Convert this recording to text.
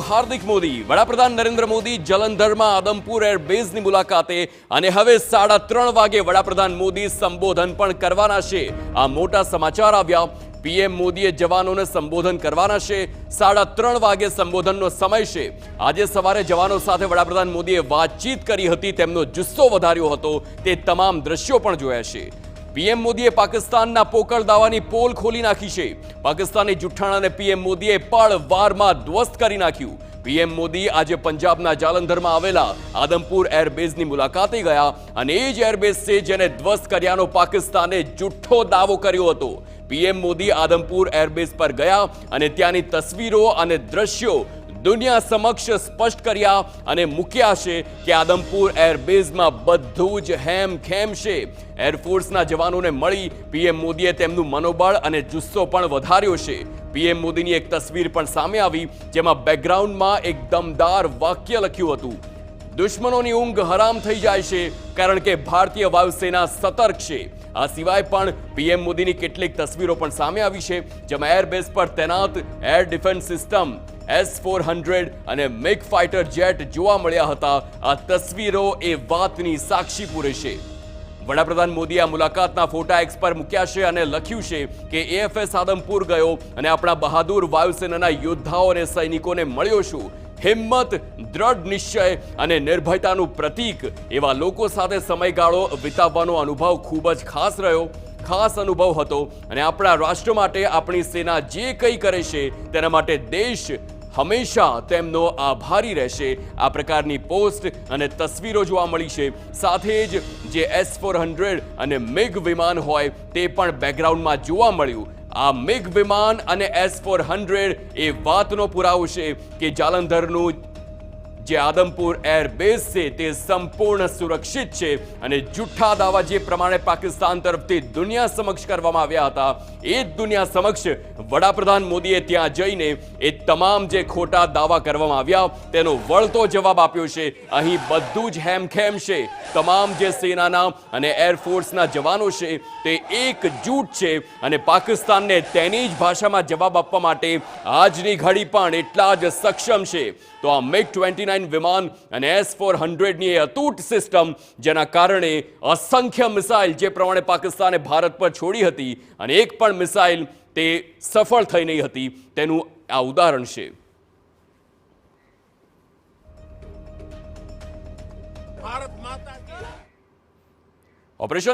હાર્દિક મોદી વડાપ્રધાન નરેન્દ્ર મોદી જલંધરમાં આદમપુર એરબેઝની મુલાકાતે અને હવે 3:30 વાગે વડાપ્રધાન મોદી સંબોધન પણ કરવાના છે। આ મોટા સમાચાર આવ્યા। પીએમ મોદીએ જવાનોને સંબોધન કરવાના છે। 3:30 વાગે સંબોધનનો સમય છે। આજે સવારે જવાનો સાથે વડાપ્રધાન મોદીએ વાતચીત કરી હતી, તેમનો જુસ્સો વધાર્યો હતો, તે તમામ દ્રશ્યો પણ જોયા છે। પીએમ મોદીએ પાકિસ્તાનના પોકળ દાવાની પોલ ખોલી નાખી છે। પાકિસ્તાની જુઠ્ઠાણાને પીએમ મોદીએ પળવારમાં ધ્વસ્ત કરી નાખ્યું। પીએમ મોદી આજે પંજાબના જાલંધરમાં આવેલા આદમપુર એરબેઝની મુલાકાતે ગયા અને એ જ એરબેઝ છે જેને ધ્વસ્ત કર્યાનો પાકિસ્તાને જુઠ્ઠો દાવો કર્યો હતો। પીએમ મોદી આદમપુર એરબેઝ પર ગયા અને ત્યાંની તસવીરો અને દ્રશ્યો दुनिया समक्ष स्पष्ट कर्या अने मूक्या छे कि आदमपुर एरबेઝમાં બધું જ હેમખેમ છે। એરફોર્સના જવાનોને મળી પીએમ મોદીએ તેમનું મનોબળ અને જુસ્સો પણ વધાર્યો છે। પીએમ મોદીની એક તસવીર પણ સામે આવી, જેમાં બેકગ્રાઉન્ડમાં એક દમદાર વાક્ય લખ્યું હતું, દુશ્મનોની ઊંઘ હરામ થઈ જાય છે કારણ કે ભારતીય વાયુસેના સતર્ક છે। આ સિવાય પણ પીએમ મોદીની કેટલીક તસવીરો પણ સામે આવી છે, જેમાં એરબેઝ પર તૈનાત એર ડિફેન્સ સિસ્ટમ S-400 અને મિગ ફાઇટર જેટ જોવા મળ્યા હતા। આ તસવીરો એ વાતની સાક્ષી પૂરે છે। વડાપ્રધાન મોદીએ આ મુલાકાતના ફોટા એક્સ પર મૂક્યા છે અને લખ્યું છે કે એએફએસ આદમપુર ગયો અને આપણા બહાદુર વાયુસેનાના યોદ્ધાઓ અને સૈનિકોને મળ્યો છું। હિંમત, દ્રઢ નિશ્ચય અને નિર્ભયતાનું પ્રતીક એવા લોકો સાથે સમયગાળો વિતાવવાનો અનુભવ ખૂબ જ ખાસ રહ્યો। ખાસ અનુભવ હતો અને આપણા રાષ્ટ્ર માટે આપણી સેના જે કંઈ કરે છે તેના માટે દેશ હંમેશા તેમનો આભારી રહેશે। આ પ્રકારની પોસ્ટ અને તસવીરો જોવા મળી છે। સાથે જ જે S-400 અને મિગ વિમાન હોય તે પણ બેકગ્રાઉન્ડમાં જોવા મળ્યું। આ મિગ વિમાન અને S-400 એ વાતનો પુરાવો છે કે જાલંધરનું જે આદમપુર એરબેઝ છે તે સંપૂર્ણ સુરક્ષિત છે અને જૂઠા દાવા જે પ્રમાણે પાકિસ્તાન તરફથી દુનિયા સમક્ષ કરવામાં આવ્યા હતા, એ જ દુનિયા સમક્ષ વડાપ્રધાન મોદીએ ત્યાં જઈને એ તમામ જે ખોટા દાવા કરવામાં આવ્યા તેનો વળતો જવાબ આપ્યો છે। અહીં બધું જ હેમખેમ છે। તમામ જે સેનાના અને એરફોર્સના જવાનો છે તે એકજૂટ છે અને પાકિસ્તાનને તેની જ ભાષામાં જવાબ આપવા માટે આજની ઘડી પણ એટલા જ સક્ષમ છે। તો આ MiG-29 વિમાન અને S-400ની એ અતૂટ સિસ્ટમ, જેના કારણે અસંખ્ય મિસાઇલ જે પ્રમાણે પાકિસ્તાને ભારત પર છોડી હતી અને એક પણ મિસાઇલ તે સફળ થઈ નહીં હતી, તેનું આ ઉદાહરણ છે। ઓપરેશન